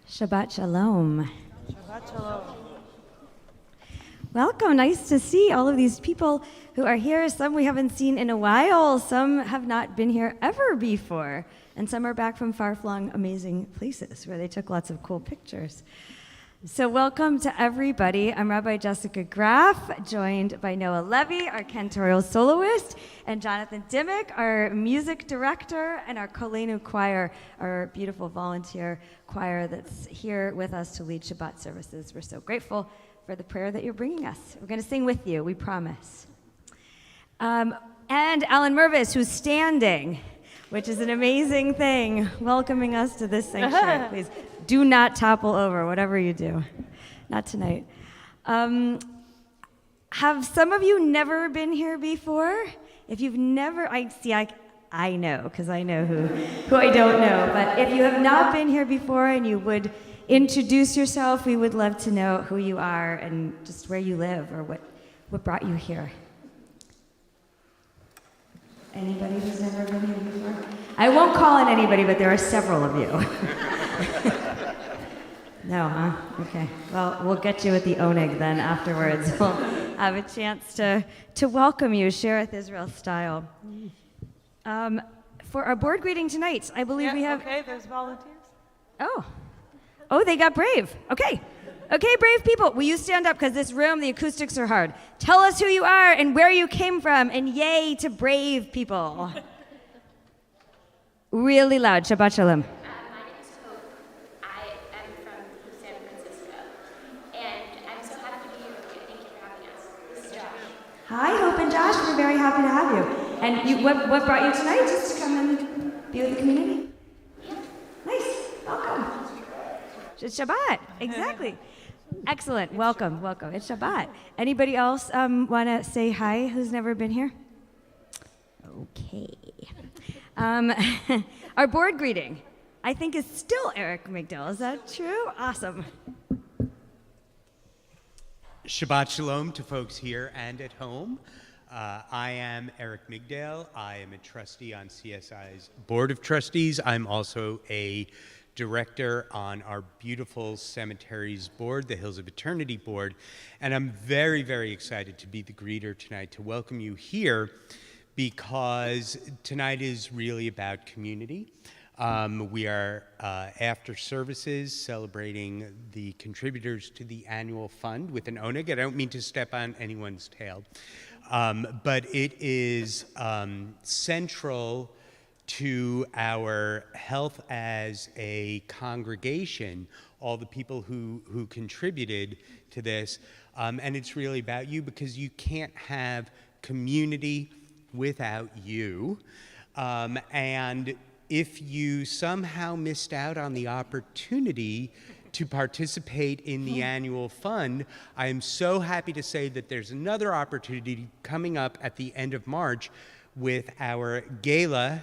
Shabbat Shalom. Shabbat Shalom. Welcome. Nice to see all of these people who are here. Some we haven't seen in a while. Some have not been here ever before. And some are back from far-flung, amazing places where they took lots of cool pictures. So welcome to everybody. I'm Rabbi Jessica Graf, joined by Noa Levy, our cantorial soloist, and Jonathan Dimmock, our music director, and our Koleynu Choir, our beautiful volunteer choir that's here with us to lead Shabbat services. We're so grateful for the prayer that you're bringing us. We're going to sing with you, we promise. And Alan Mervis, who's standing, which is an amazing thing, welcoming us to this sanctuary. Please do not topple over, whatever you do. Not tonight. Have some of you never been here before? If you've never, I know, because I know who I don't know. But if you have not been here before and you would introduce yourself, we would love to know who you are and just where you live or what brought you here. Anybody who's never been here before? I won't call on anybody, but there are several of you. No, huh? Okay. Well, we'll get you at the oneg then afterwards. We'll have a chance to welcome you, Shereth Israel style. For our board greeting tonight, I believe we have... Okay, there's volunteers. Oh, they got brave. Okay, brave people. Will you stand up, because this room, the acoustics are hard. Tell us who you are and where you came from, and yay to brave people. Really loud. Shabbat Shalom. My name is Hope. I am from San Francisco, and I'm so happy to be here with you. Thank you for having us. This is Josh. Hi, Hope and Josh. We're very happy to have you. And what brought you tonight? Just to come and be with the community? Yeah. Nice. Welcome. It's Shabbat. Exactly. Excellent. Welcome. It's Shabbat. Anybody else want to say hi who's never been here? Okay. Our board greeting, I think, is still Eric Migdal. Is that true? Awesome. Shabbat Shalom to folks here and at home. I am Eric Migdal. I am a trustee on CSI's Board of Trustees. I'm also a director on our beautiful cemeteries board, the Hills of Eternity board. And I'm very, very excited to be the greeter tonight, to welcome you here, because tonight is really about community. We are, after services, celebrating the contributors to the annual fund with an oneg. I don't mean to step on anyone's tail, but it is central to our health as a congregation, all the people who contributed to this. And it's really about you, because you can't have community without you. And if you somehow missed out on the opportunity to participate in the annual fund, I am so happy to say that there's another opportunity coming up at the end of March with our gala,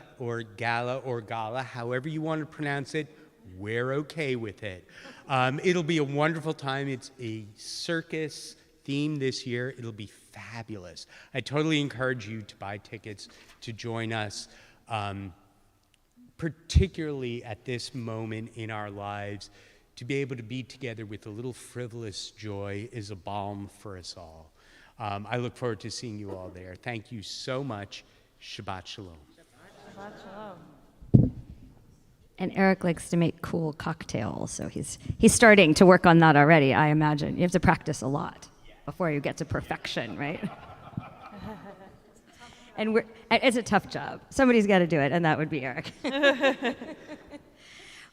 however you want to pronounce it. We're okay with it. It'll be a wonderful time. It's a circus theme this year. It'll be fabulous. I totally encourage you to buy tickets to join us, particularly at this moment in our lives. To be able to be together with a little frivolous joy is a balm for us all. I look forward to seeing you all there. Thank you so much. Shabbat Shalom. Shabbat Shalom. And Eric likes to make cool cocktails, so he's starting to work on that already, I imagine. You have to practice a lot before you get to perfection, right? And it's a tough job. Somebody's got to do it, and that would be Eric.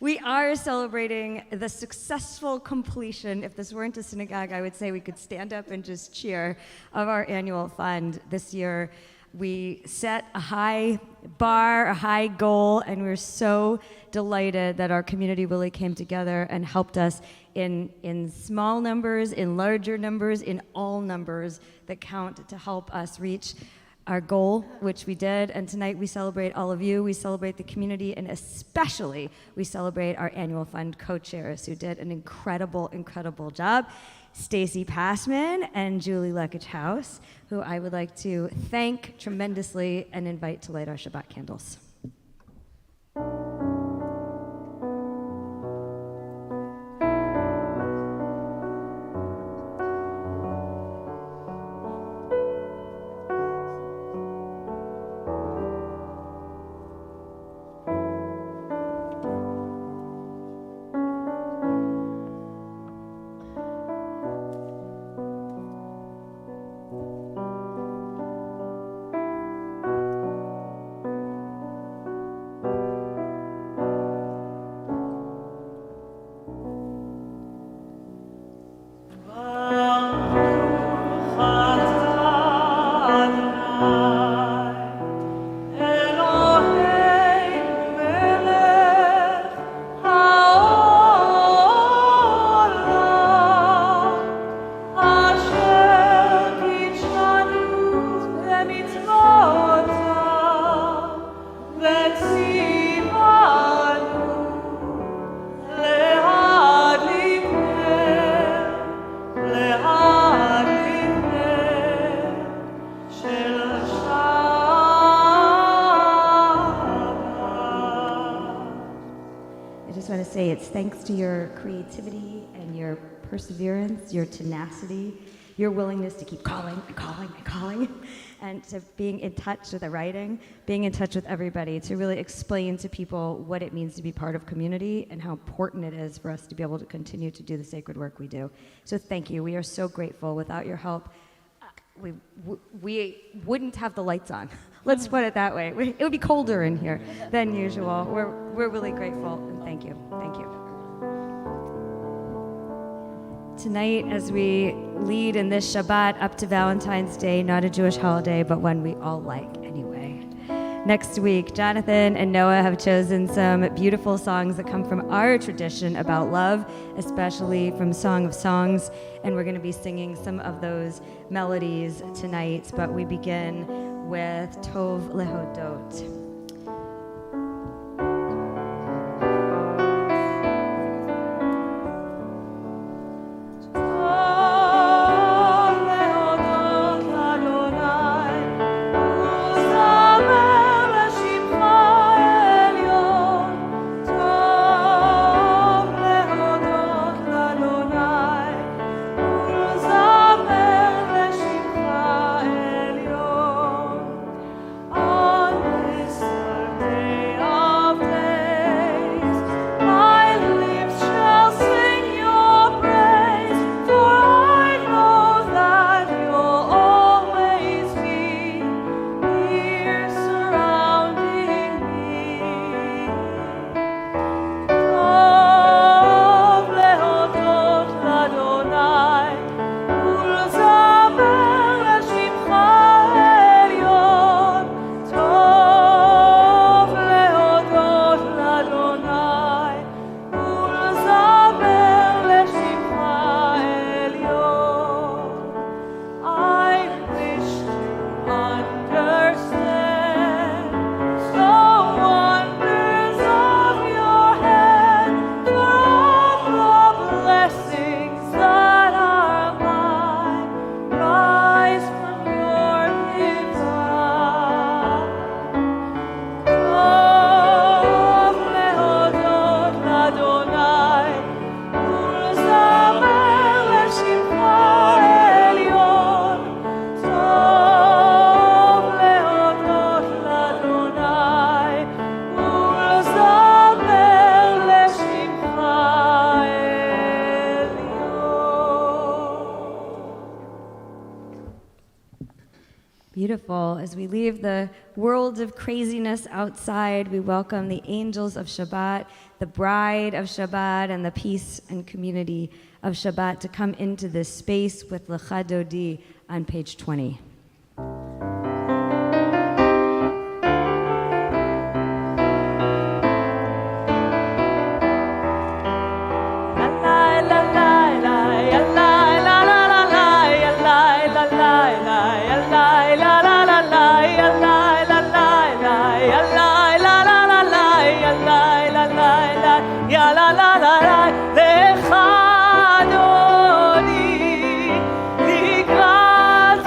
We are celebrating the successful completion. If this weren't a synagogue, I would say we could stand up and just cheer, of our annual fund. This year, we set a high bar, a high goal, and we're so delighted that our community really came together and helped us in small numbers, in larger numbers, in all numbers that count to help us reach our goal, which we did. And tonight we celebrate all of you, we celebrate the community, and especially we celebrate our annual fund co-chairs who did an incredible, incredible job. Stacy Passman and Julie Lekich-House, who I would like to thank tremendously and invite to light our Shabbat candles. It's thanks to your creativity and your perseverance, your tenacity, your willingness to keep calling and calling and calling, and to being in touch with the writing, being in touch with everybody, to really explain to people what it means to be part of community and how important it is for us to be able to continue to do the sacred work we do. So thank you. We are so grateful. Without your help, we wouldn't have the lights on. Let's put it that way. It would be colder in here than usual. We're really grateful, and thank you. Thank you. Tonight, as we lead in this Shabbat up to Valentine's Day, not a Jewish holiday, but one we all like anyway. Next week, Jonathan and Noah have chosen some beautiful songs that come from our tradition about love, especially from Song of Songs, and we're going to be singing some of those melodies tonight, but we begin with Tov Lehodot. Beautiful. As we leave the world of craziness outside, we welcome the angels of Shabbat, the bride of Shabbat, and the peace and community of Shabbat to come into this space with Lecha Dodi on page 20. Lecha Dodi, לקראת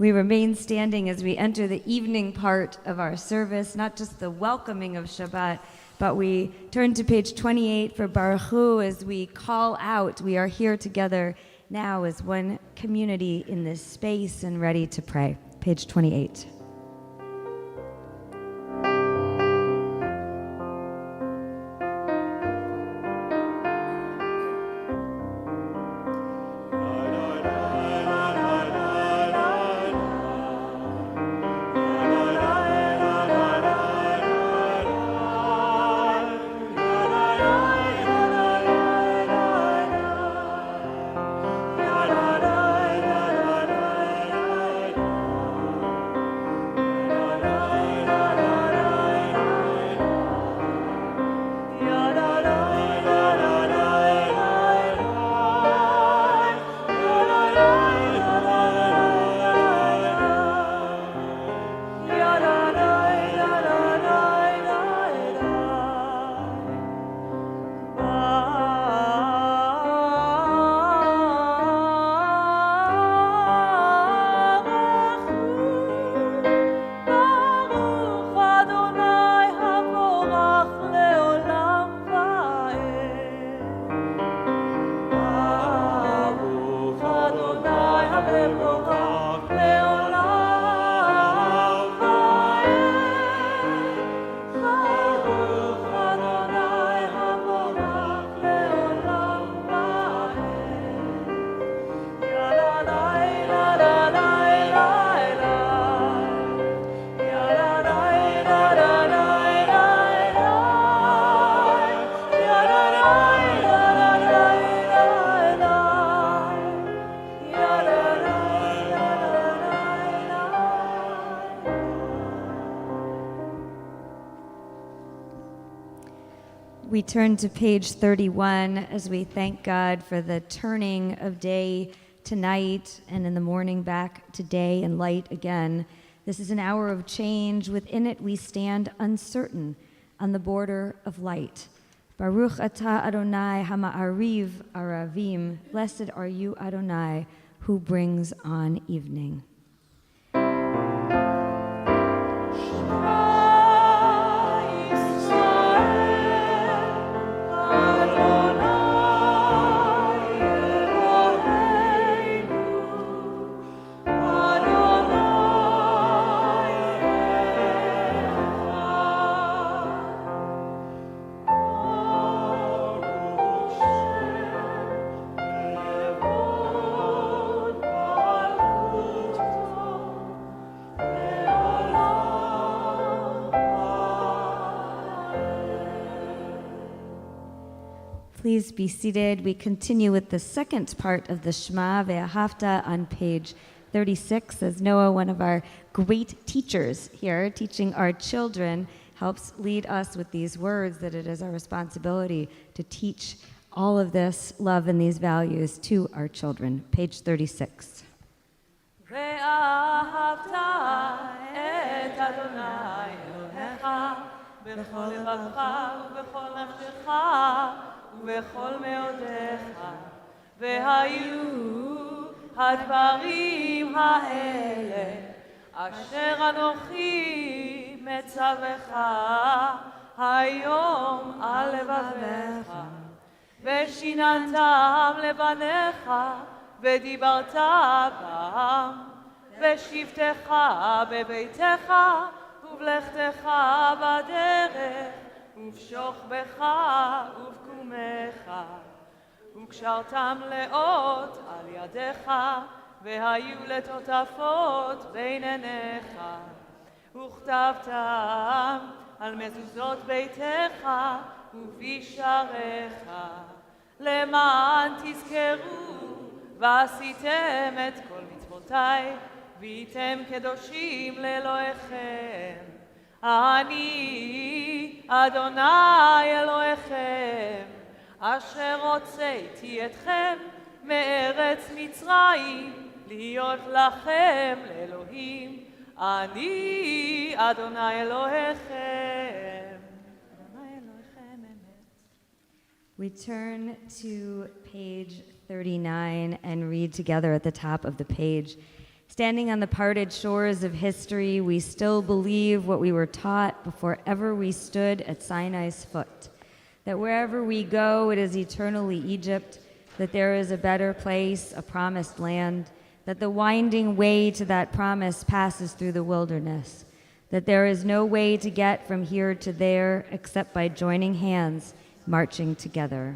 we remain standing as we enter the evening part of our service, not just the welcoming of Shabbat, but we turn to page 28 for Baruch Hu as we call out. We are here together now as one community in this space and ready to pray. Page 28. We turn to page 31 as we thank God for the turning of day to night and in the morning back to day and light again. This is an hour of change. Within it we stand uncertain on the border of light. Baruch atah Adonai hama'ariv aravim. Blessed are you, Adonai, who brings on evening. Please be seated. We continue with the second part of the Shema Ve'ahavta on page 36 as Noah, one of our great teachers here, teaching our children, helps lead us with these words that it is our responsibility to teach all of this love and these values to our children. Page 36. ואהבת את אדוני אלוהיך בכל לבבך ובכל נפשך ובכל מאודיך, והיו הדברים האלה אשר אנוכי מצווך היום על לבביך, ושיננתם לבניך ודיברת בם, ושבתך בביתך ובלכתך בדרך ובשוכבך ובקומך, וקשרתם לאות על ידיך, והיו לטוטפות בין עיניך, וכתבתם על מזוזות ביתך ובשעריך, למען תזכרו ועשיתם את כל מצוותיי, והייתם קדושים לאלוהיכם. אני אדוני אלוהיכם, אשר הוצאתי אתכם מארץ מצרים, להיות לכם לאלוהים. אני אדוני אלוהיכם. אדוני אלוהיכם אמת. We turn to page 39 and read together at the top of the page. Standing on the parted shores of history, we still believe what we were taught before ever we stood at Sinai's foot, that wherever we go, it is eternally Egypt, that there is a better place, a promised land, that the winding way to that promise passes through the wilderness, that there is no way to get from here to there except by joining hands, marching together.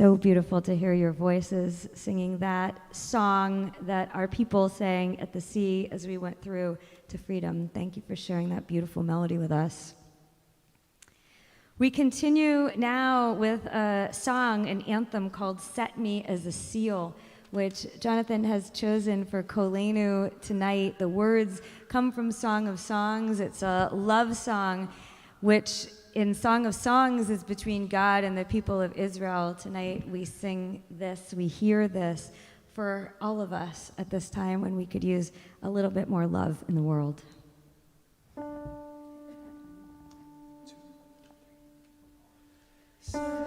So beautiful to hear your voices singing that song that our people sang at the sea as we went through to freedom. Thank you for sharing that beautiful melody with us. We continue now with a song, an anthem called Set Me as a Seal, which Jonathan has chosen for Koleynu tonight. The words come from Song of Songs. It's a love song, which in Song of Songs is between God and the people of Israel. Tonight we sing this, we hear this for all of us at this time when we could use a little bit more love in the world. Set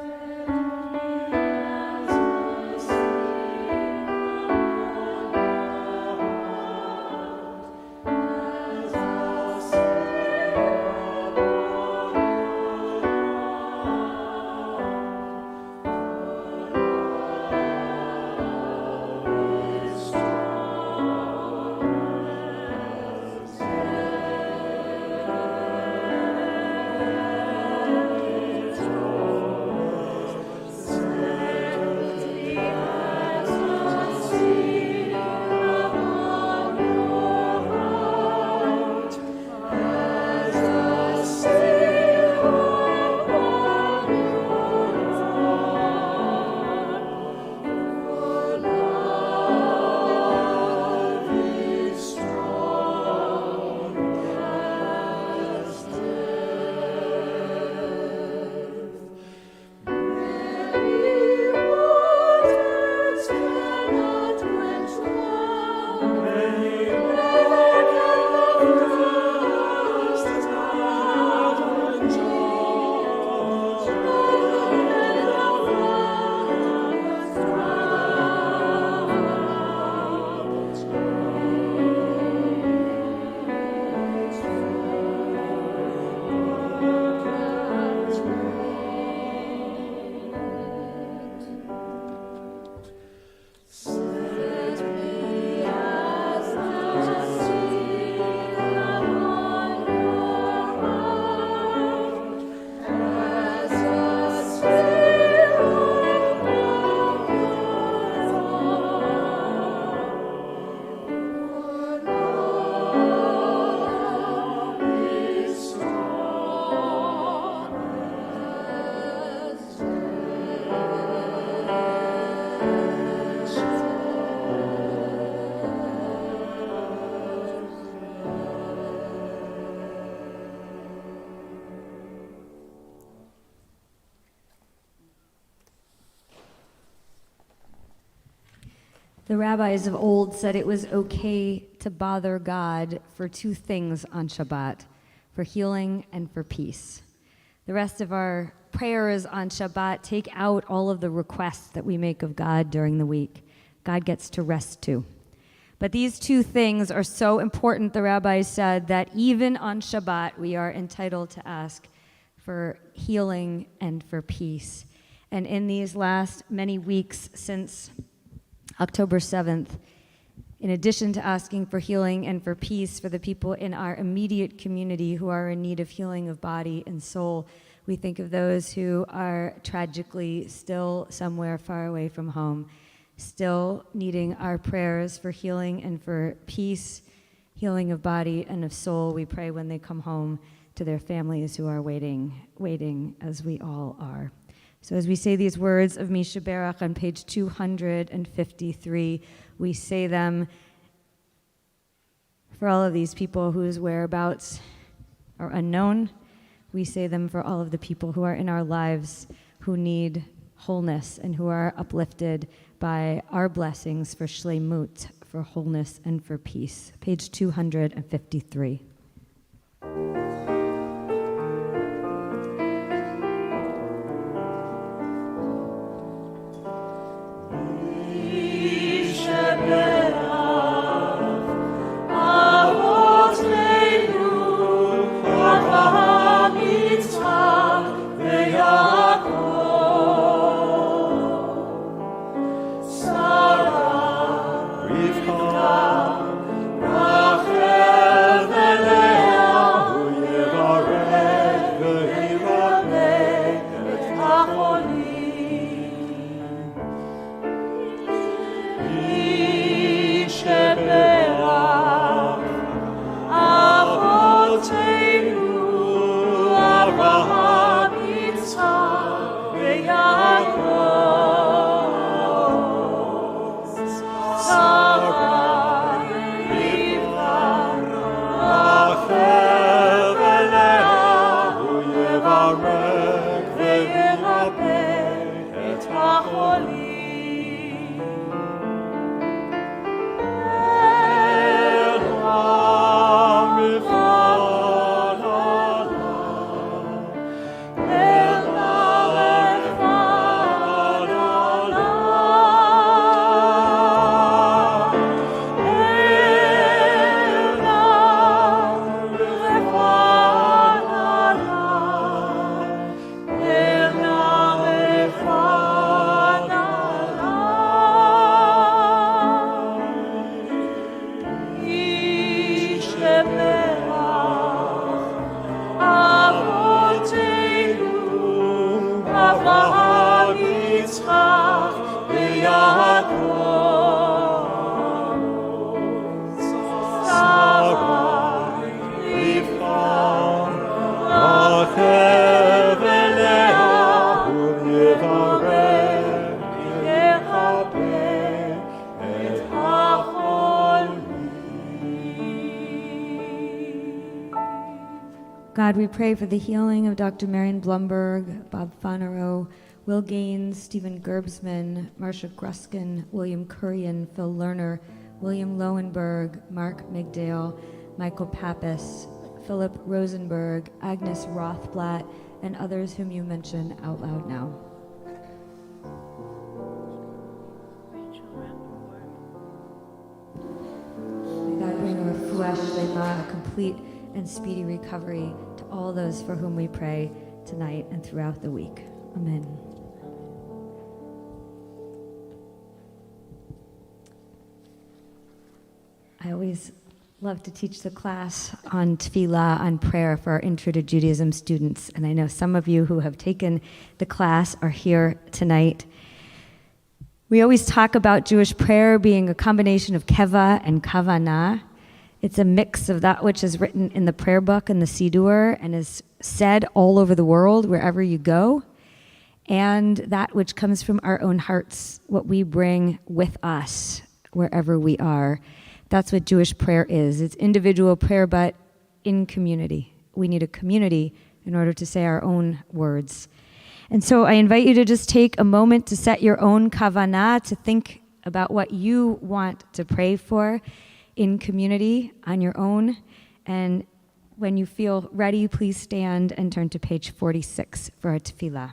The rabbis of old said it was okay to bother God for two things on Shabbat, for healing and for peace. The rest of our prayers on Shabbat take out all of the requests that we make of God during the week. God gets to rest too. But these two things are so important, the rabbis said, that even on Shabbat we are entitled to ask for healing and for peace. And in these last many weeks since October 7th, in addition to asking for healing and for peace for the people in our immediate community who are in need of healing of body and soul, we think of those who are tragically still somewhere far away from home, still needing our prayers for healing and for peace, healing of body and of soul. We pray when they come home to their families who are waiting as we all are. So as we say these words of Misha Berach on page 253, we say them for all of these people whose whereabouts are unknown. We say them for all of the people who are in our lives who need wholeness and who are uplifted by our blessings for shleimut, for wholeness and for peace. Page 253. God, we pray for the healing of Dr. Marion Blumberg, Bob Fonero, Will Gaines, Stephen Gerbsman, Marcia Gruskin, William Kurian, Phil Lerner, William Lowenberg, Mark Migdale, Michael Pappas, Philip Rosenberg, Agnes Rothblatt, and others whom you mention out loud now. May God bring a refuah shlema, a complete and speedy recovery to all those for whom we pray tonight and throughout the week. Amen. I always love to teach the class on tefillah, on prayer for our Intro to Judaism students, and I know some of you who have taken the class are here tonight. We always talk about Jewish prayer being a combination of keva and kavanah. It's a mix of that which is written in the prayer book and the Siddur and is said all over the world, wherever you go, and that which comes from our own hearts, what we bring with us wherever we are. That's what Jewish prayer is. It's individual prayer, but in community. We need a community in order to say our own words. And so I invite you to just take a moment to set your own kavanah, to think about what you want to pray for in community on your own. And when you feel ready, please stand and turn to page 46 for a tefillah.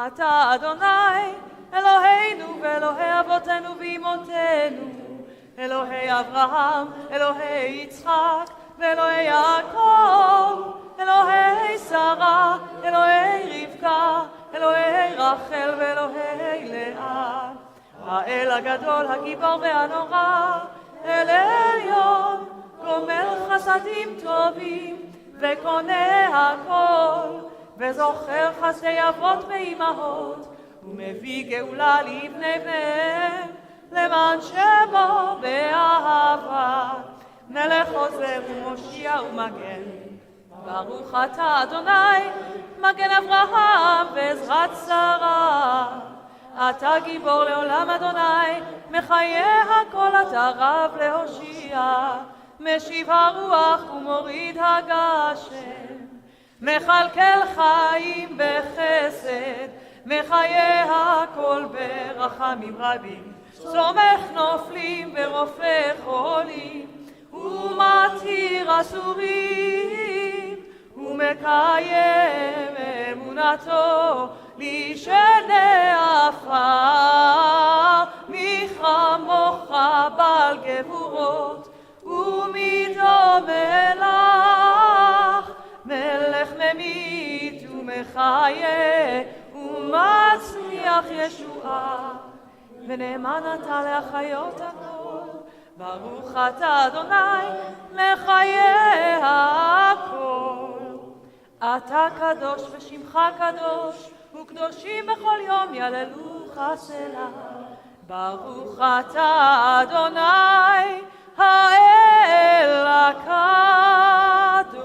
אתה אדוני, אלוהינו ואלוהי אבותינו ואמותינו, אלוהי אברהם, אלוהי יצחק ואלוהי יעקב, אלוהי שרה, אלוהי רבקה, אלוהי רחל ואלוהי לאה, האל הגדול, הגיבור והנורא, אל עליון, גומל חסדים טובים וקונה הכל, וזוכר חסדי אבות ואימהות, ומביא גאולה לבני בניהם, למען שמו באהבה, מלך עוזר ומושיע ומגן. ברוך אתה אדוני, מגן אברהם ועזרת שרה. אתה גיבור לעולם אדוני, מחיה הכל אתה רב להושיע, משיב הרוח ומוריד הגשם. מכלכל חיים בחסד, מחיה הכל ברחמים רבים, סומך נופלים ורופא חולים, ומתיר אסורים, ומקיים אמונתו לישני עפר, מי כמוך בעל גבורות, ומדומה לך, מלך ממית ומחיה ומצליח ישועה, ונאמן אתה להחיות הכל. ברוך אתה אדוני מחיה הכל. אתה קדוש ושמך קדוש, וקדושים בכל יום יללוך סלה. ברוך אתה אדוני האל הקדוש.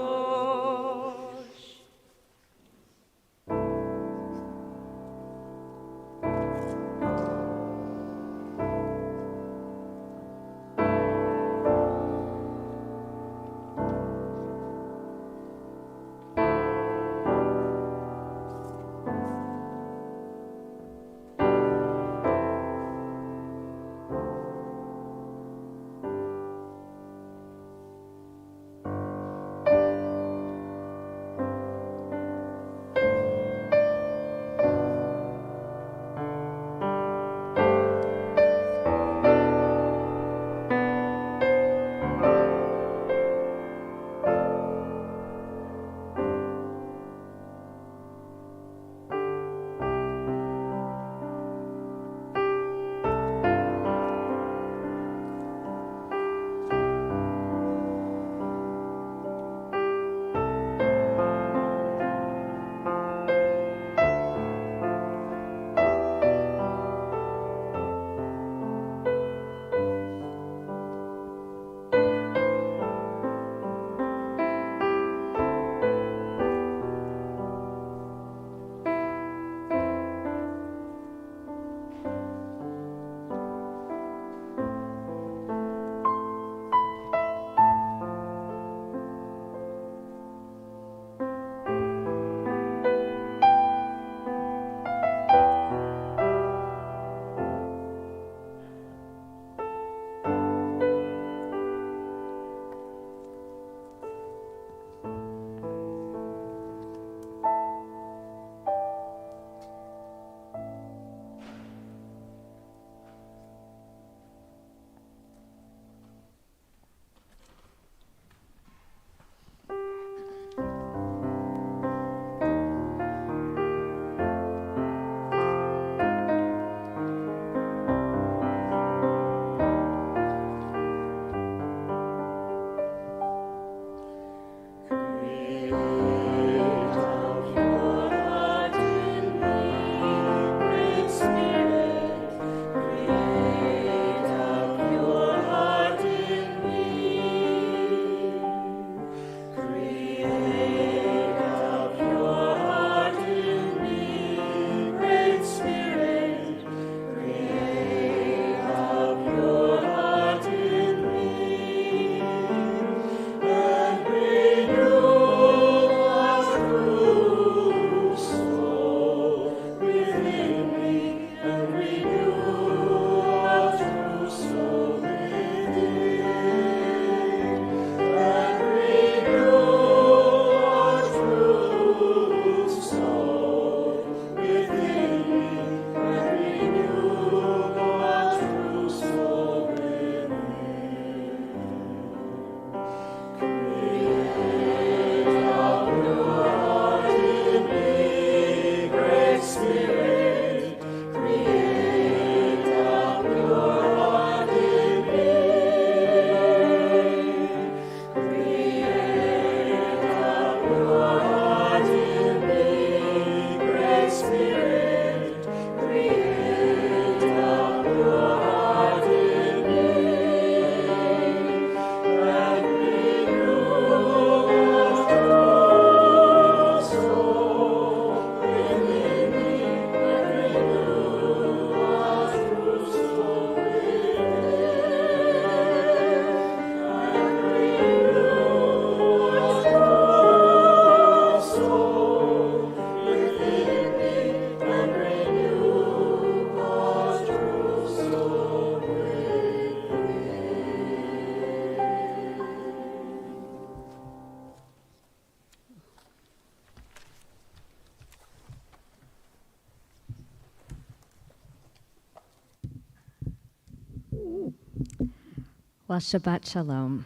Well, Shabbat Shalom.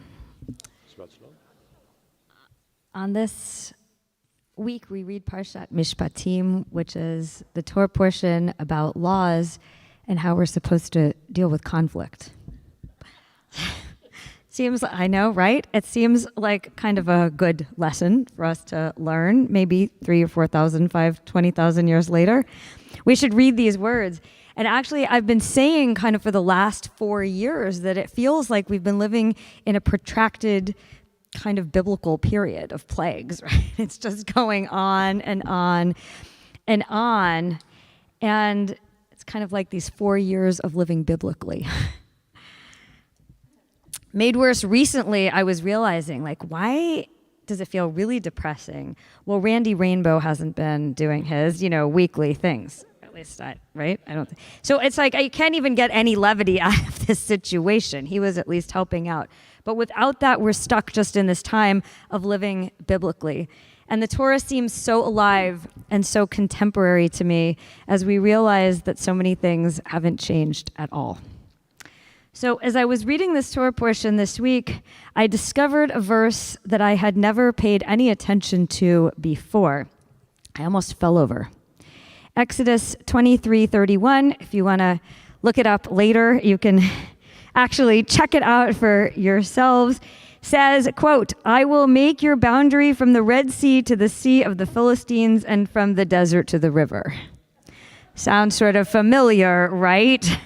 Shabbat Shalom. On this week, we read Parshat Mishpatim, which is the Torah portion about laws and how we're supposed to deal with conflict. Seems, I know, right? It seems like kind of a good lesson for us to learn, maybe 3,000 or 4,000, 20,000 years later. We should read these words. And actually, I've been saying kind of for the last 4 years that it feels like we've been living in a protracted kind of biblical period of plagues, right? It's just going on and on and on. And it's kind of like these 4 years of living biblically. Made worse recently, I was realizing, like, why does it feel really depressing? Well, Randy Rainbow hasn't been doing his, weekly things. At least right? I don't think. So it's like I can't even get any levity out of this situation. He was at least helping out. But without that, we're stuck just in this time of living biblically. And the Torah seems so alive and so contemporary to me as we realize that so many things haven't changed at all. So as I was reading this Torah portion this week, I discovered a verse that I had never paid any attention to before. I almost fell over. Exodus 23:31. If you want to look it up later, you can actually check it out for yourselves. Says, quote, "I will make your boundary from the Red Sea to the Sea of the Philistines and from the desert to the river." Sounds sort of familiar, right?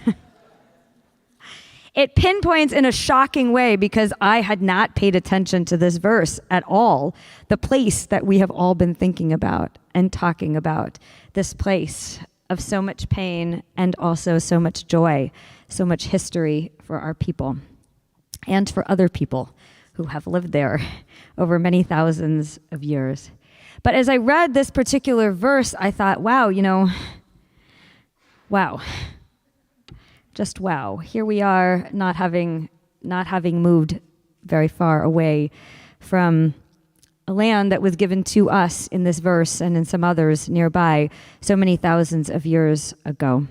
It pinpoints in a shocking way, because I had not paid attention to this verse at all, the place that we have all been thinking about and talking about, this place of so much pain and also so much joy, so much history for our people and for other people who have lived there over many thousands of years. But as I read this particular verse, I thought, wow. Just wow. Here we are, not having moved very far away from a land that was given to us in this verse and in some others nearby so many thousands of years ago.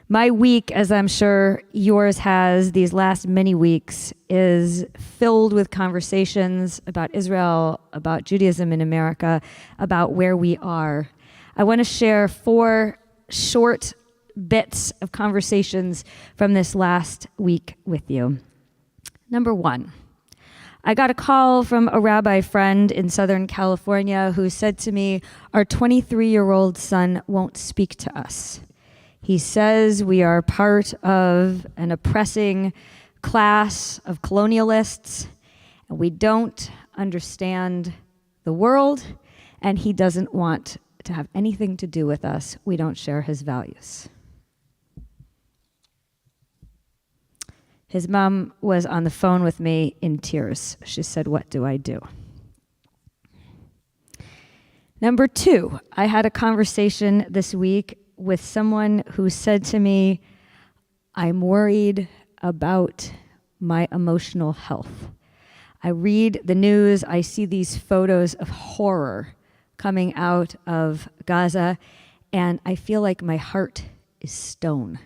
My week, as I'm sure yours has these last many weeks, is filled with conversations about Israel, about Judaism in America, about where we are. I want to share 4 short bits of conversations from this last week with you. Number 1, I got a call from a rabbi friend in Southern California who said to me, "Our 23-year-old son won't speak to us. He says we are part of an oppressing class of colonialists, and we don't understand the world, and he doesn't want to have anything to do with us. We don't share his values." His mom was on the phone with me in tears. She said, "What do I do?" Number 2, I had a conversation this week with someone who said to me, "I'm worried about my emotional health. I read the news, I see these photos of horror coming out of Gaza, and I feel like my heart is stone.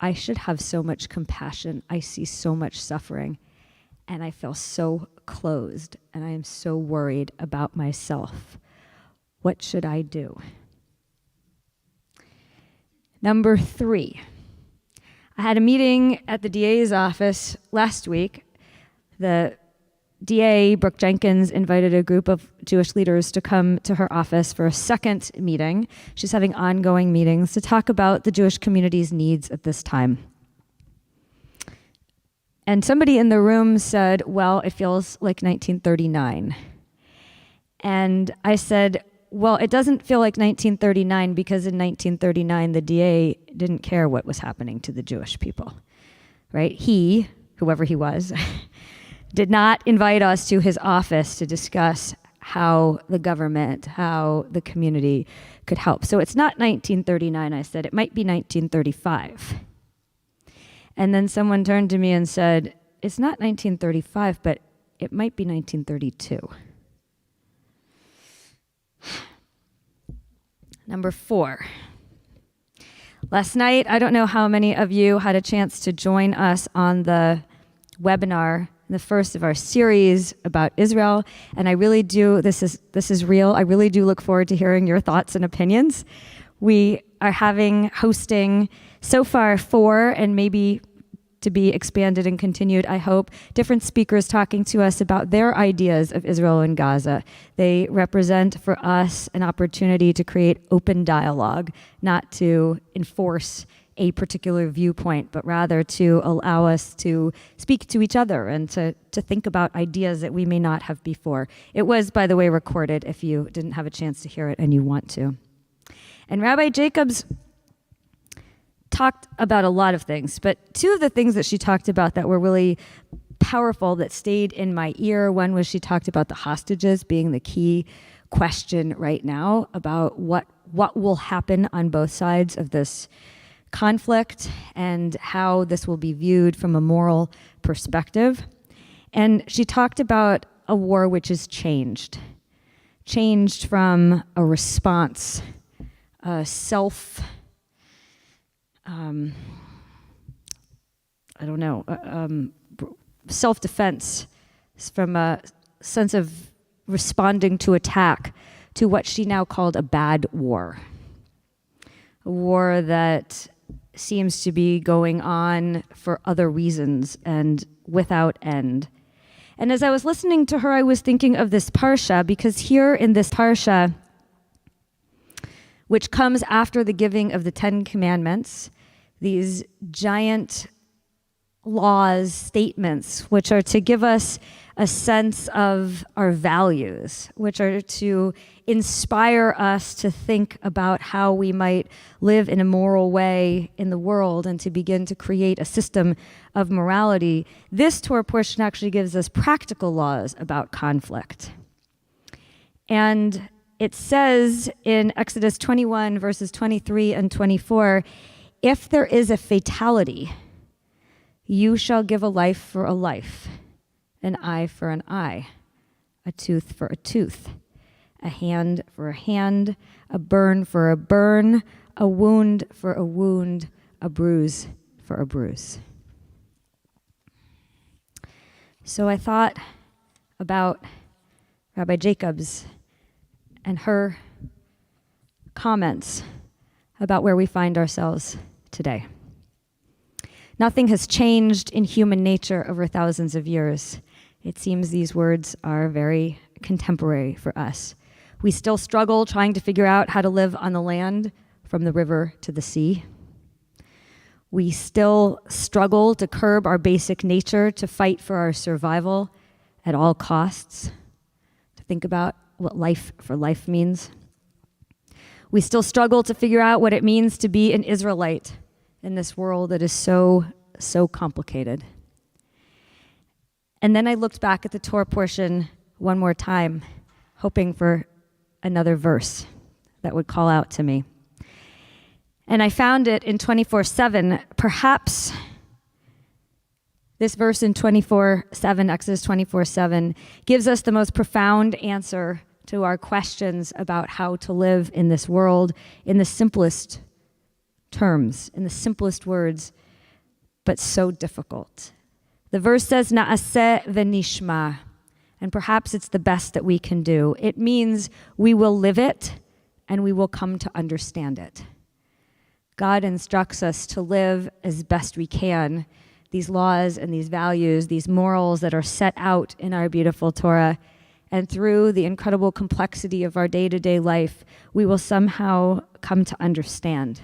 I should have so much compassion. I see so much suffering, and I feel so closed, and I am so worried about myself. What should I do?" Number 3, I had a meeting at the DA's office last week. The DA, Brooke Jenkins, invited a group of Jewish leaders to come to her office for a second meeting. She's having ongoing meetings to talk about the Jewish community's needs at this time. And somebody in the room said, "Well, it feels like 1939. And I said, "Well, it doesn't feel like 1939 because in 1939, the DA didn't care what was happening to the Jewish people, right? He, whoever he was, did not invite us to his office to discuss how the government, how the community could help. So it's not 1939, I said. It might be 1935. And then someone turned to me and said, "It's not 1935, but it might be 1932. Number 4, Last night, I don't know how many of you had a chance to join us on the webinar, the first of our series about Israel, and I really do, this is real, I really do look forward to hearing your thoughts and opinions. We are hosting so far 4, and maybe to be expanded and continued, I hope, different speakers talking to us about their ideas of Israel and Gaza. They represent for us an opportunity to create open dialogue, not to enforce a particular viewpoint, but rather to allow us to speak to each other and to think about ideas that we may not have before. It was, by the way, recorded if you didn't have a chance to hear it and you want to. And Rabbi Jacobs talked about a lot of things, but 2 of the things that she talked about that were really powerful that stayed in my ear, one was she talked about the hostages being the key question right now about what will happen on both sides of this conflict and how this will be viewed from a moral perspective. And she talked about a war which is changed from a response, self-defense, from a sense of responding to attack, to what she now called a bad war. A war that seems to be going on for other reasons and without end. And as I was listening to her, I was thinking of this parsha, because here in this parsha, which comes after the giving of the 10 Commandments, these giant laws, statements, which are to give us a sense of our values, which are to inspire us to think about how we might live in a moral way in the world and to begin to create a system of morality. This Torah portion actually gives us practical laws about conflict. And it says in Exodus 21, verses 23 and 24, if there is a fatality, you shall give a life for a life, an eye for an eye, a tooth for a tooth, a hand for a hand, a burn for a burn, a wound for a wound, a bruise for a bruise. So I thought about Rabbi Jacobs and her comments about where we find ourselves today. Nothing has changed in human nature over thousands of years. It seems these words are very contemporary for us. We still struggle trying to figure out how to live on the land from the river to the sea. We still struggle to curb our basic nature, to fight for our survival at all costs, to think about what life for life means. We still struggle to figure out what it means to be an Israelite in this world that is so complicated. And then I looked back at the Torah portion one more time, hoping for another verse that would call out to me. And I found it in 24:7. Perhaps this verse in 24:7, Exodus 24:7, gives us the most profound answer to our questions about how to live in this world in the simplest terms, in the simplest words, but so difficult. The verse says, Na'aseh v'nishma, and perhaps it's the best that we can do. It means we will live it and we will come to understand it. God instructs us to live as best we can these laws and these values, these morals that are set out in our beautiful Torah. And through the incredible complexity of our day-to-day life, we will somehow come to understand.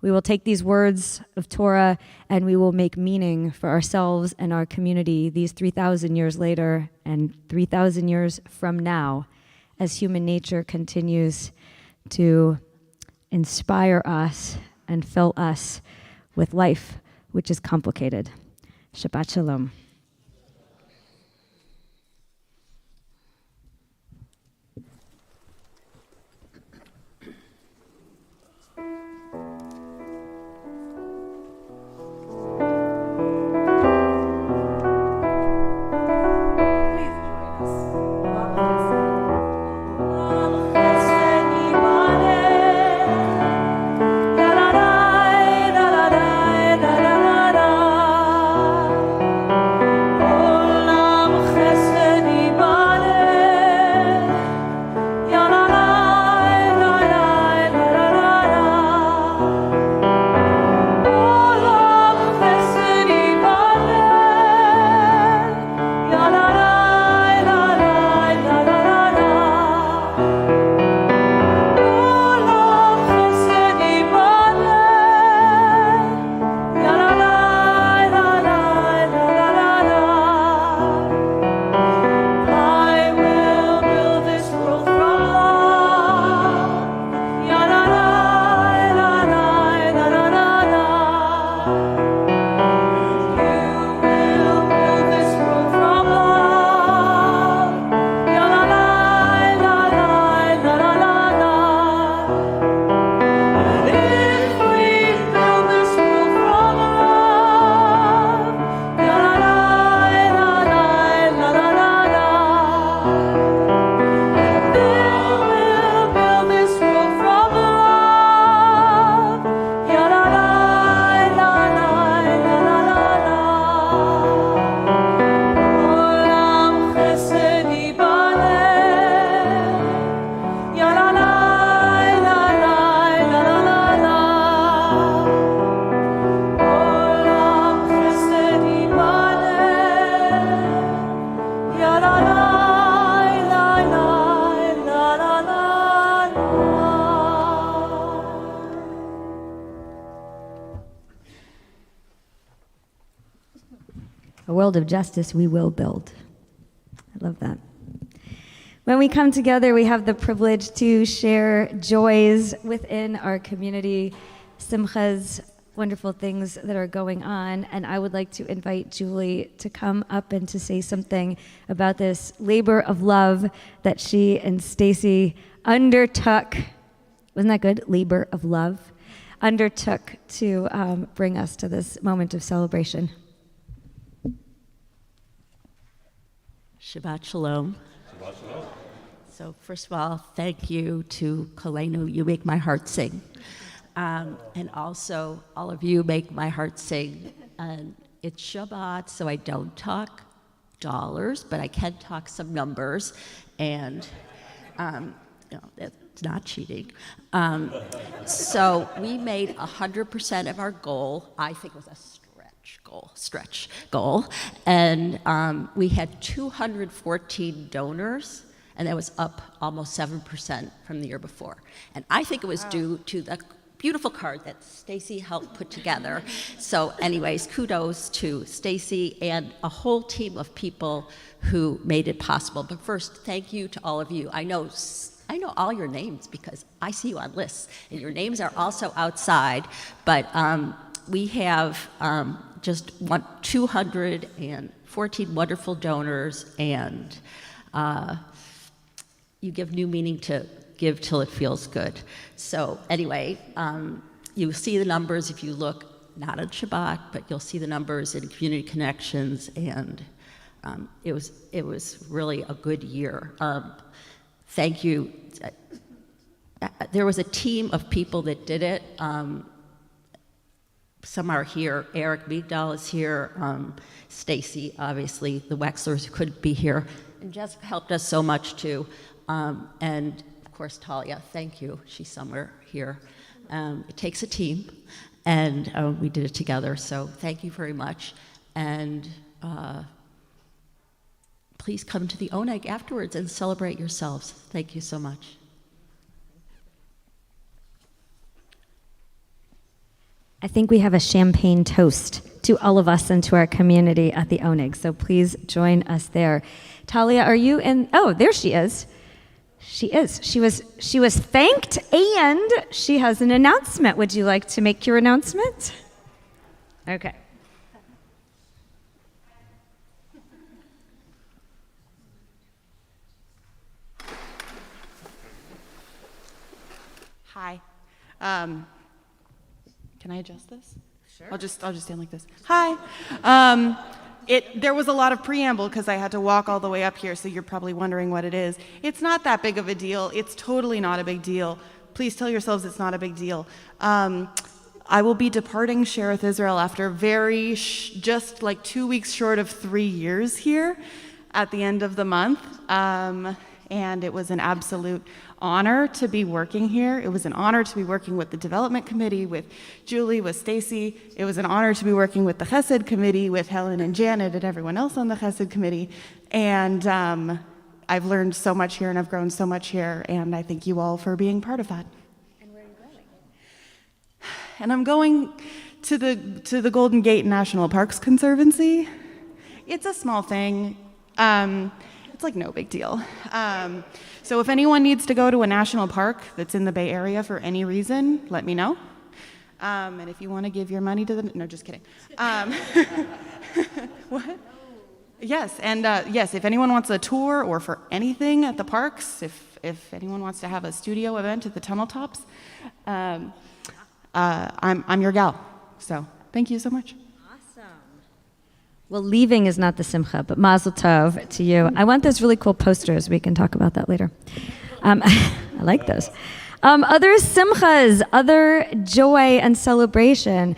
We will take these words of Torah and we will make meaning for ourselves and our community these 3,000 years later and 3,000 years from now, as human nature continues to inspire us and fill us with life, which is complicated. Shabbat Shalom. Yadadai A world of justice we will build. I love that. When we come together, we have the privilege to share joys within our community, simchas, wonderful things that are going on. And I would like to invite Julie to come up and to say something about this labor of love that she and Stacy undertook. Wasn't that good? Labor of love. Undertook to bring us to this moment of celebration. Shabbat Shalom. Shabbat Shalom. So first of all, thank you to Koleynu. You make my heart sing. And also, all of you make my heart sing. And it's Shabbat, so I don't talk dollars, but I can talk some numbers. And it's not cheating. So we made 100% of our goal. I think it was a stretch goal. And we had 214 donors, and that was up almost 7% from the year before. And I think it was due to the beautiful card that Stacy helped put together. So anyways, kudos to Stacy and a whole team of people who made it possible. But first, thank you to all of you. I know all your names because I see you on lists, and your names are also outside. But we have just 214 wonderful donors, and you give new meaning to give till it feels good. So anyway, you'll see the numbers if you look, not on Shabbat, but you'll see the numbers in Community Connections, and it was really a good year. Thank you. There was a team of people that did it. Some are here. Eric Migdal is here. Stacy, obviously, the Wexlers who couldn't be here. And Jessica helped us so much too. And of course, Talia, thank you. She's somewhere here. It takes a team, and we did it together. So thank you very much. And please come to the Oneg afterwards and celebrate yourselves. Thank you so much. I think we have a champagne toast to all of us and to our community at the Oneg, so please join us there. Talia, are you in? Oh, there she is. She is. She was thanked, and she has an announcement. Would you like to make your announcement? Okay. Hi. Can I adjust this? Sure. I'll just stand like this. Hi. There was a lot of preamble because I had to walk all the way up here, so you're probably wondering what it is. It's not that big of a deal. It's totally not a big deal. Please tell yourselves it's not a big deal. I will be departing Shereth Israel after just like 2 weeks short of 3 years here at the end of the month. And it was an absolute honor to be working here. It was an honor to be working with the development committee, with Julie, with Stacy. It was an honor to be working with the Chesed committee, with Helen and Janet and everyone else on the Chesed committee. And I've learned so much here, and I've grown so much here, and I thank you all for being part of that. And where are you going? And I'm going to the Golden Gate National Parks Conservancy. It's a small thing. It's like no big deal. So if anyone needs to go to a national park that's in the Bay Area for any reason, let me know. And if you want to give your money to no, just kidding. What? Yes, and yes, if anyone wants a tour or for anything at the parks, if anyone wants to have a studio event at the tunnel tops, I'm your gal. So thank you so much. Well, leaving is not the simcha, but mazel tov to you. I want those really cool posters. We can talk about that later. I like those. Other simchas, other joy and celebration.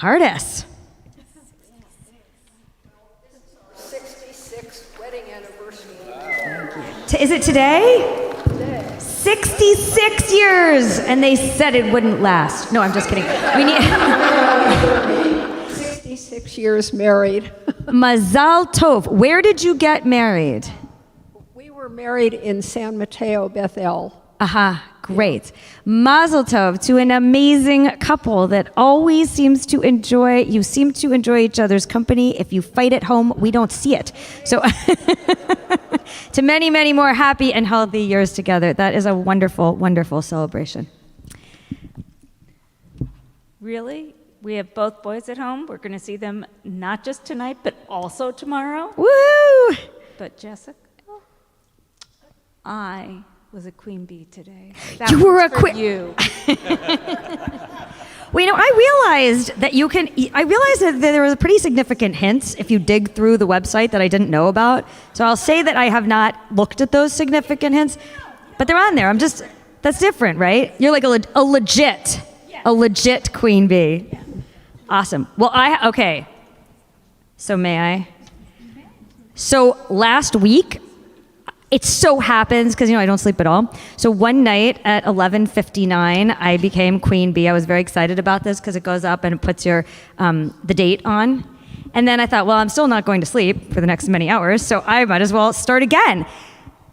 Artists. 66th wedding anniversary. Is it today? Today. 66 years, and they said it wouldn't last. No, I'm just kidding. We need 66 years married. Mazal tov. Where did you get married? We were married in San Mateo, Bethel. Aha, great. Mazel tov to an amazing couple that always seems to enjoy, you seem to enjoy each other's company. If you fight at home, we don't see it. So to many, many more happy and healthy years together. That is a wonderful, wonderful celebration. Really? We have both boys at home. We're going to see them not just tonight, but also tomorrow. Woo! But Jessica, I was a queen bee today. That You were one's a for queen. You. Well, I realized that there was a pretty significant hints if you dig through the website that I didn't know about. So I'll say that I have not looked at those significant hints, but they're on there. That's different, right? You're like a legit queen bee. Yeah. Awesome. Well, okay. So may I? So last week, it so happens, because I don't sleep at all. So one night at 11:59, I became queen bee. I was very excited about this because it goes up and it puts the date on. And then I thought, well, I'm still not going to sleep for the next many hours, so I might as well start again.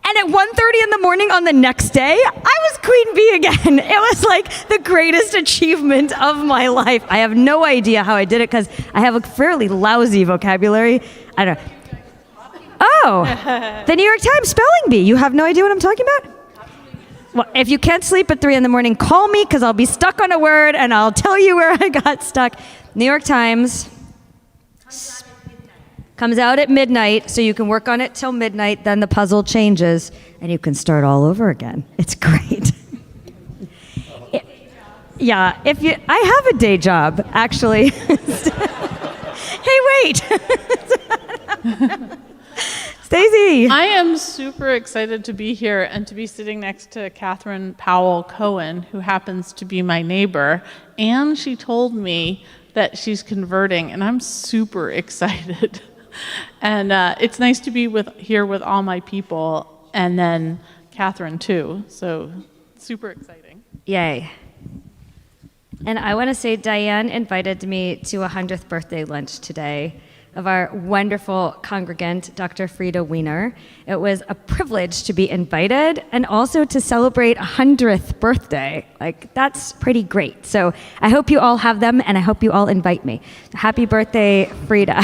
And at 1:30 in the morning on the next day, I was queen bee again. It was like the greatest achievement of my life. I have no idea how I did it because I have a fairly lousy vocabulary. I don't know. Oh, the New York Times spelling bee. You have no idea what I'm talking about? Well, if you can't sleep at 3 in the morning, call me because I'll be stuck on a word and I'll tell you where I got stuck. New York Times comes out at midnight, so you can work on it till midnight, then the puzzle changes and you can start all over again. It's great. Yeah, I have a day job, actually. Hey, wait. Stacey. I am super excited to be here and to be sitting next to Catherine Powell Cohen, who happens to be my neighbor. And she told me that she's converting, and I'm super excited. And it's nice to be here with all my people, and then Catherine too. So super exciting. Yay. And I want to say Diane invited me to a 100th birthday lunch today of our wonderful congregant, Dr. Frida Wiener. It was a privilege to be invited and also to celebrate a 100th birthday. That's pretty great. So I hope you all have them, and I hope you all invite me. Happy birthday, Frida.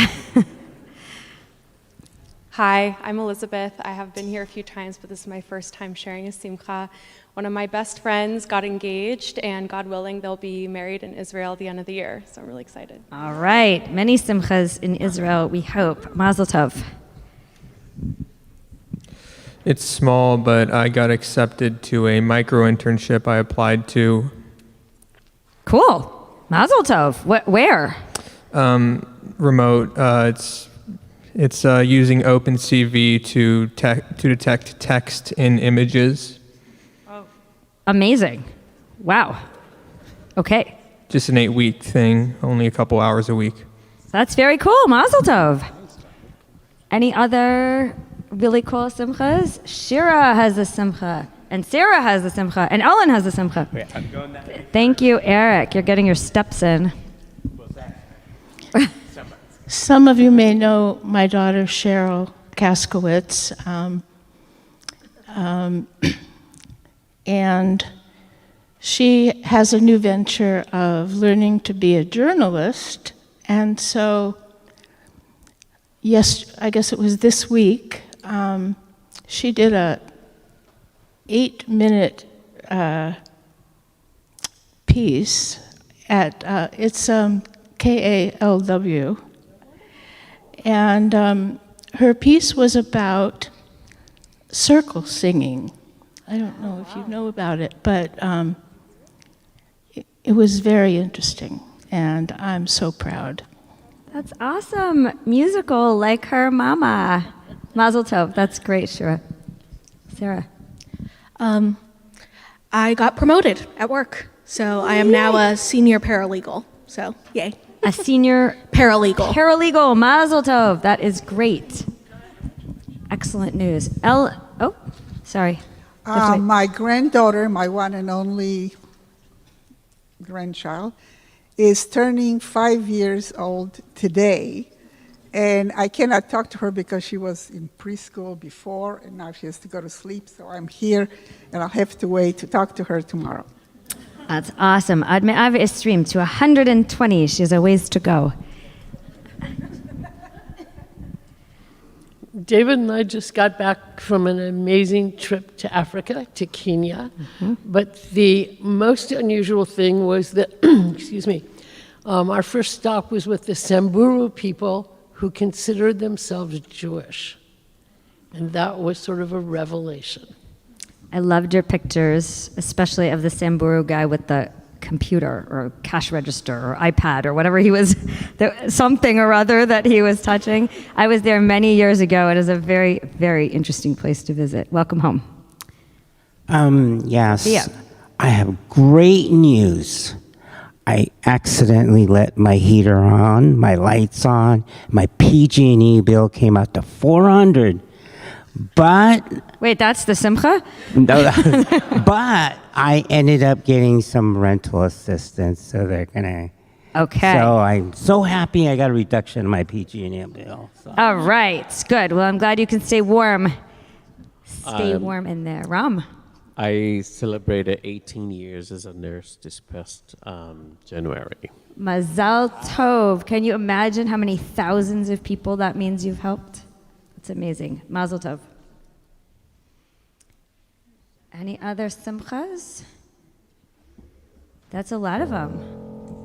Hi, I'm Elizabeth. I have been here a few times, but this is my first time sharing a simcha. One of my best friends got engaged, and God willing, they'll be married in Israel at the end of the year. So I'm really excited. All right. Many simchas in Israel, we hope. Mazel tov. It's small, but I got accepted to a micro internship I applied to. Cool. Mazel tov. Where? Remote. It's using OpenCV to detect text in images. Amazing. Wow. Okay. Just an 8-week thing, only a couple hours a week. That's very cool. Mazel tov. Any other really cool simchas? Shira has a simcha, and Sarah has a simcha, and Ellen has a simcha. Yeah, I'm going that way. Thank you, Eric. You're getting your steps in. Some of you may know my daughter, Cheryl Kaskowitz. And she has a new venture of learning to be a journalist. And so, yes, I guess it was this week, she did a 8-minute piece at, it's KALW. And her piece was about circle singing. I don't know if you know about it, but it was very interesting, and I'm so proud. That's awesome. Musical like her mama. Mazel tov. That's great, Shira. Sarah. I got promoted at work, so I am now a senior paralegal. So, yay. A senior paralegal. Paralegal. Mazel tov. That is great. Excellent news. Oh, sorry. My granddaughter, my one and only grandchild, is turning 5 years old today. And I cannot talk to her because she was in preschool before, and now she has to go to sleep. So I'm here, and I'll have to wait to talk to her tomorrow. That's awesome. Ad me'av esrim, to 120. She has a ways to go. David and I just got back from an amazing trip to Africa, to Kenya. But the most unusual thing was that, excuse me, our first stop was with the Samburu people who considered themselves Jewish. And that was sort of a revelation. I loved your pictures, especially of the Samburu guy with the computer or cash register or iPad or whatever he was, something or other that he was touching. I was there many years ago. It is a very, very interesting place to visit. Welcome home. Yes. Yeah. I have great news. I accidentally let my heater on, my lights on, my PG&E bill came out to $400. But wait, that's the simcha? No, but I ended up getting some rental assistance, so they're gonna. Okay. So I'm so happy I got a reduction in my PG&E bill. So. All right, good. Well, I'm glad you can stay warm. Stay warm in there. Ram. I celebrated 18 years as a nurse this past January. Mazal tov. Can you imagine how many thousands of people that means you've helped? It's amazing. Mazel tov. Any other simchas? That's a lot of them.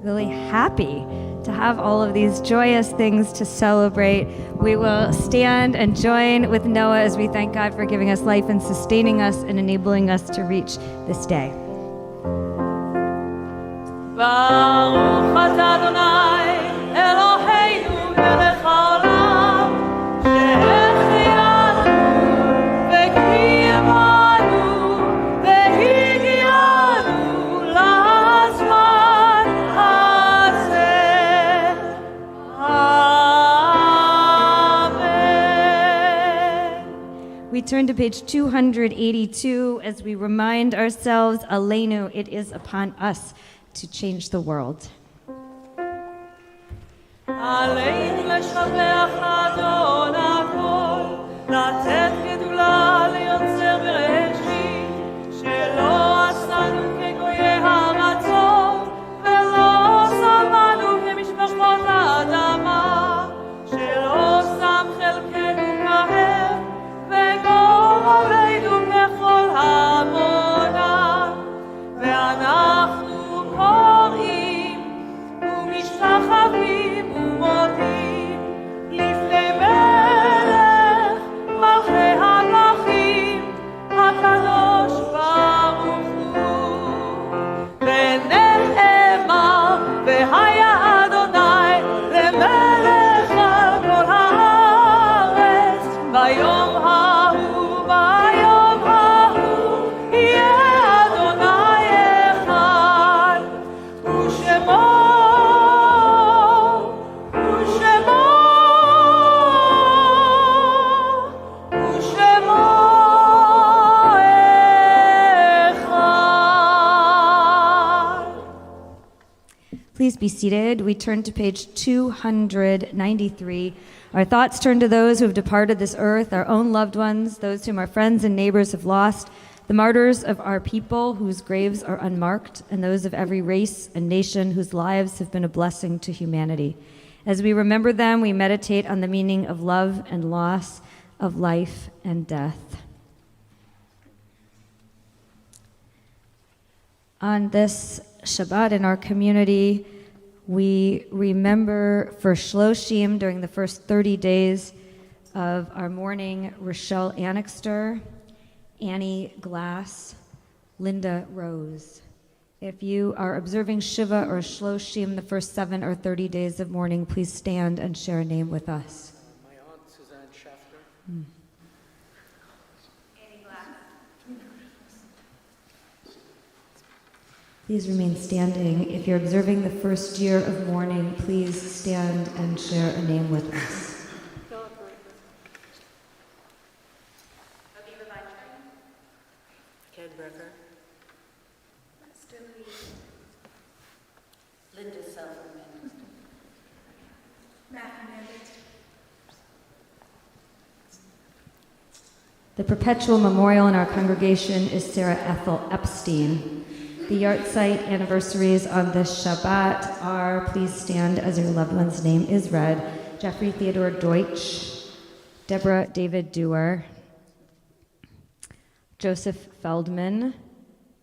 Really happy to have all of these joyous things to celebrate. We will stand and join with Noah as we thank God for giving us life and sustaining us and enabling us to reach this day. Baruch atah Adonai Eloheinu melech haolam שהחיינו וקיימנו והגיענו לזמן הזה. Amen. We turn to page 282 as we remind ourselves, Koleynu, it is upon us to change the world. עלינו לשבח אדון הכל, לתת גדולה ליוצר בראשית, שלא עשנו כגויי הרצון, ולא שמנו כמשפחות האדמה, שלא שם חלקנו כהם, וגורלנו ככל המונה, ואנחנו קוראים ומשתחווים ומודים לפני מלך מלכי המלכים הקדוש ברוך הוא. ונאמר והיה אדוני למלך על כל הארץ ביום ההוא ביום ההוא יהיה אדוני אחד ושמו Please be seated. We turn to page 293. Our thoughts turn to those who have departed this earth, our own loved ones, those whom our friends and neighbors have lost, the martyrs of our people whose graves are unmarked, and those of every race and nation whose lives have been a blessing to humanity. As we remember them, we meditate on the meaning of love and loss, of life and death. On this Shabbat in our community, we remember for Shloshim during the first 30 days of our mourning, Rochelle Annixter, Annie Glass, Linda Rose. If you are observing Shiva or Shloshim the first 7 or 30 days of mourning, please stand and share a name with us. My aunt, Suzanne Schafter. Annie Glass. Please remain standing. If you're observing the first year of mourning, please stand and share a name with us. Ken Becker. Linda Silverman. Matthew Mendes. The perpetual memorial in our congregation is Sarah Ethel Epstein. The yahrzeit anniversaries on this Shabbat are, please stand as your loved one's name is read, Jeffrey Theodore Deutsch, Deborah David Dewar, Joseph Feldman,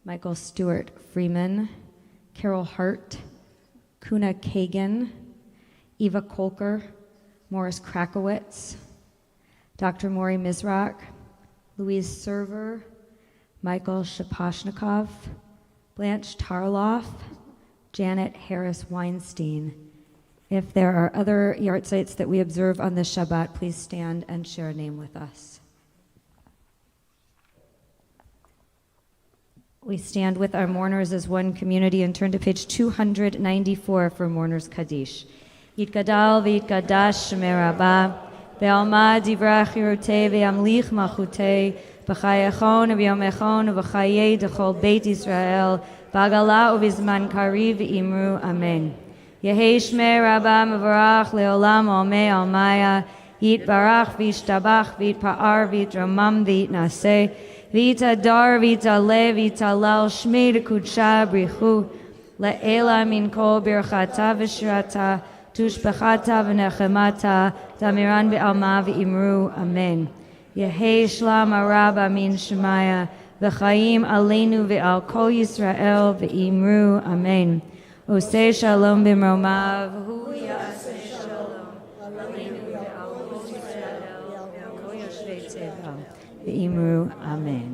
Michael Stewart Freeman, Carol Hart, Kuna Kagan, Eva Kolker, Morris Krakowitz, Dr. Maury Mizrak, Louise Server, Michael Shaposhnikov, Blanche Tarloff, Janet Harris Weinstein. If there are other yahrzeits that we observe on this Shabbat, please stand and share a name with us. We stand with our mourners as one community and turn to page 294 for Mourners Kaddish. Yitgadal v'yitgadash shemei Rabbah, ve'alma divrei chirutei ve'amlich malchutei, v'chayachon v'yomechon v'chayei d'chol Beit Yisrael, v'agala u'vizman kariv v'imru amen. Yehei shmei Rabbah mevarach le'olam olmei almaya, yitbarach v'yishtabach v'yitpa'ar v'yitramam v'yitnaseh, Vita dar, vita le, vita lal, shmei kudsha brichu, le'ela min kol birchata v'shirata, tushbechata v'nechemata, tamiran v'alma v'imru, amen. Yehei shlam arab min shemaya, v'chaim aleinu v'al kol Yisrael v'imru, amen. Oseh shalom b'mromav, hu yaseh shalom, aleinu v'al kol Yisrael, v'al kol yoshvei teva. V'imru, amen.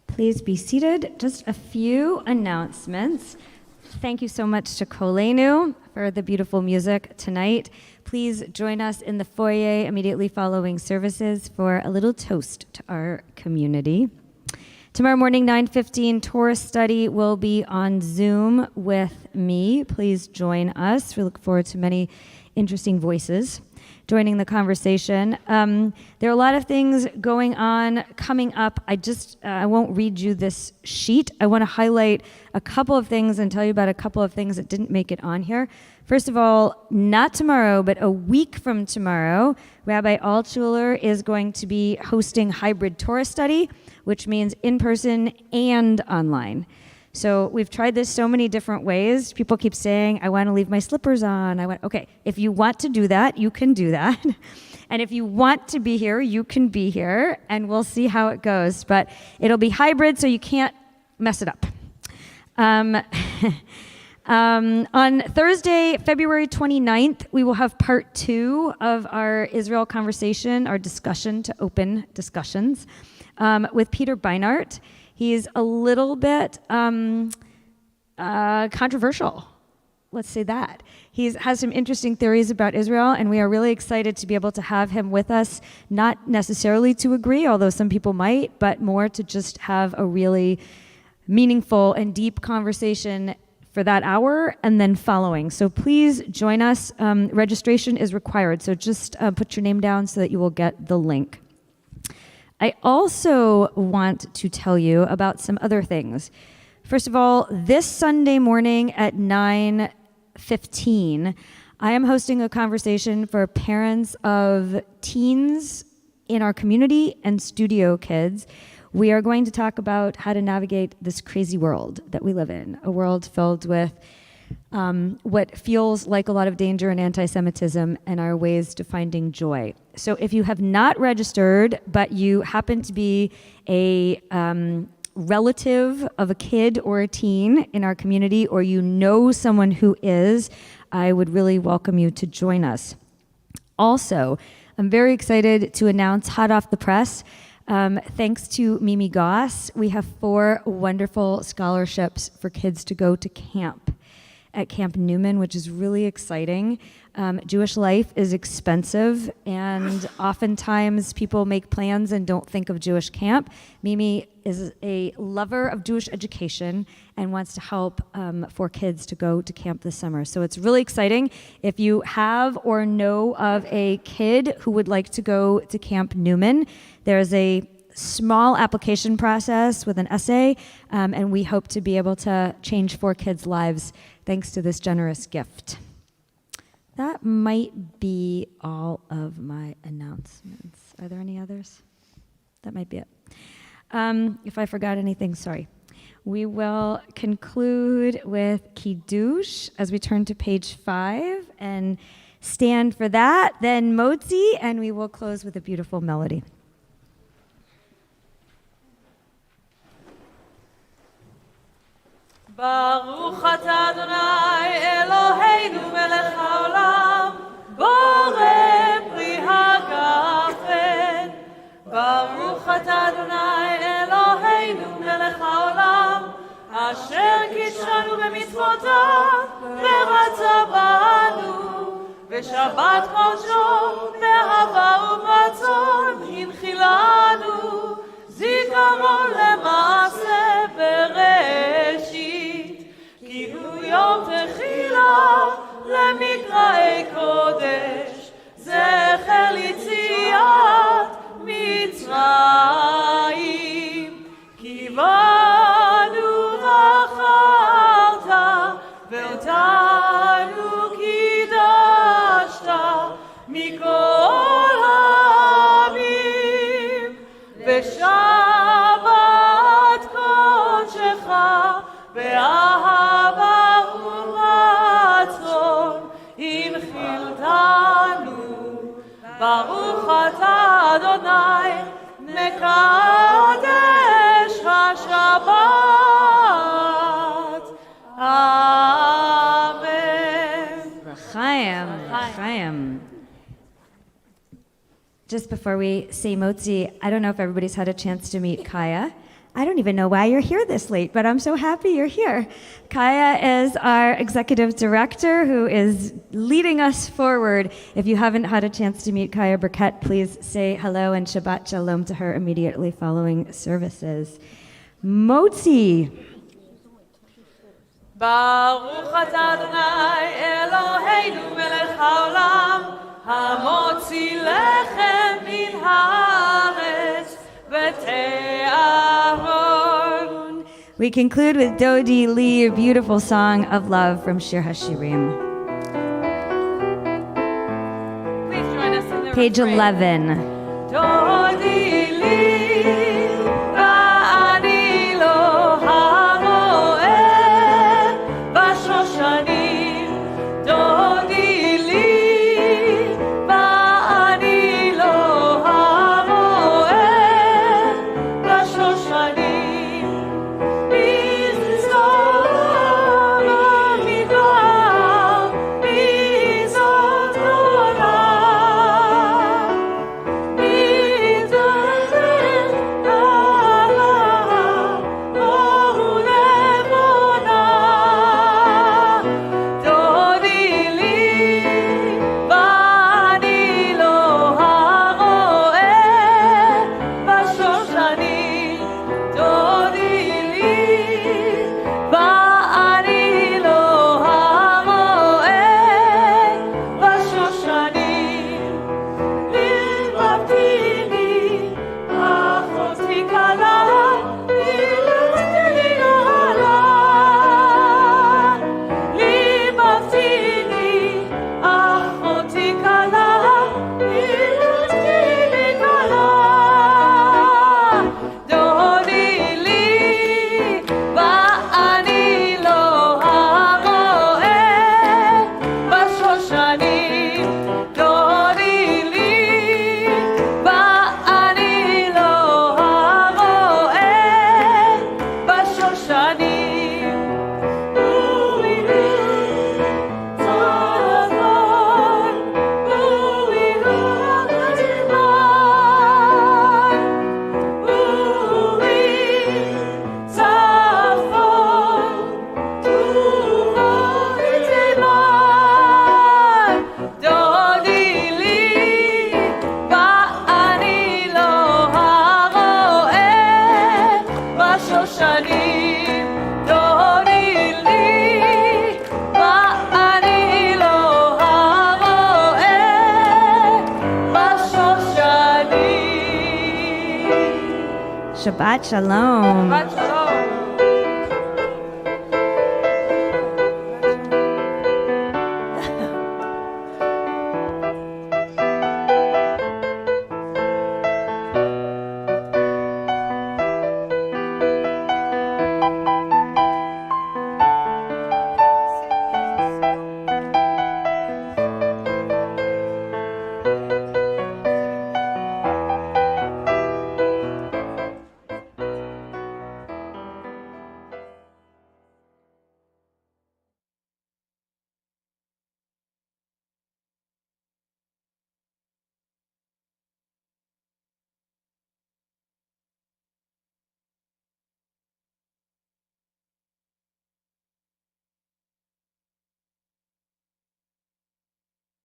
Please be seated. Just a few announcements. Thank you so much to Koleynu for the beautiful music tonight. Please join us in the foyer immediately following services for a little toast to our community. Tomorrow morning, 9:15, Torah study will be on Zoom with me. Please join us. We look forward to many interesting voices joining the conversation. There are a lot of things going on coming up. I won't read you this sheet. I want to highlight a couple of things and tell you about a couple of things that didn't make it on here. First of all, not tomorrow, but a week from tomorrow, Rabbi Altshuler is going to be hosting hybrid Torah study, which means in person and online. So we've tried this so many different ways. People keep saying, I want to leave my slippers on. Okay, if you want to do that, you can do that. And if you want to be here, you can be here, and we'll see how it goes. But it'll be hybrid, so you can't mess it up. On Thursday, February 29th, we will have part 2 of our Israel conversation, our discussion to open discussions, with Peter Beinart. He's a little bit controversial. Let's say that. He has some interesting theories about Israel, and we are really excited to be able to have him with us, not necessarily to agree, although some people might, but more to just have a really meaningful and deep conversation for that hour and then following. So please join us. Registration is required, so just put your name down so that you will get the link. I also want to tell you about some other things. First of all, this Sunday morning at 9:15, I am hosting a conversation for parents of teens in our community and studio kids. We are going to talk about how to navigate this crazy world that we live in, a world filled with what feels like a lot of danger and anti-Semitism, and our ways to finding joy. So if you have not registered, but you happen to be a relative of a kid or a teen in our community, or you know someone who is, I would really welcome you to join us. Also, I'm very excited to announce, hot off the press, thanks to Mimi Goss, we have 4 wonderful scholarships for kids to go to camp at Camp Newman, which is really exciting. Jewish life is expensive, and oftentimes people make plans and don't think of Jewish camp. Mimi is a lover of Jewish education and wants to help for kids to go to camp this summer. So it's really exciting. If you have or know of a kid who would like to go to Camp Newman, there's a small application process with an essay, and we hope to be able to change 4 kids' lives thanks to this generous gift. That might be all of my announcements. Are there any others? That might be it. If I forgot anything, sorry. We will conclude with Kiddush as we turn to page 5 and stand for that, then Motzi, and we will close with a beautiful melody. ברוך אתה אדוני אלוהינו מלך העולם בורא פרי הגפן ברוך אתה אדוני אלוהינו מלך העולם אשר קידשנו במצוותיו ורצה בנו ושבת קודשו באהבה וברצון הנחילנו זיכרון למעשה בראשית כי הוא יום תחילה למקראי קודש זכר ליציאת מצרים כי בנו בחרת ואותנו קידשת מכל העמים בשבת קודשך באהבה ורצון הנחילתנו ברוך אתה אדוני מקדש השבת אמן. Chaim. Just before we say Motzi, I don't know if everybody's had a chance to meet Kaya. I don't even know why you're here this late, but I'm so happy you're here. Kaya is our executive director who is leading us forward. If you haven't had a chance to meet Kaya Burkett, please say hello and Shabbat Shalom to her immediately following services. Motzi. ברוך אתה אדוני אלוהינו מלך העולם המוציא לחם מן הארץ וטהרון. We conclude with Dodi Lee, a beautiful song of love from Shir HaShirim. Please join us in the Page refrain. 11. דודי לי ואני לא הרואה בשושנים דודי לי ואני לא הרואה בשושנים בזכור המדבר בזאת עולם בזאת Shabbat Shalom. Shabbat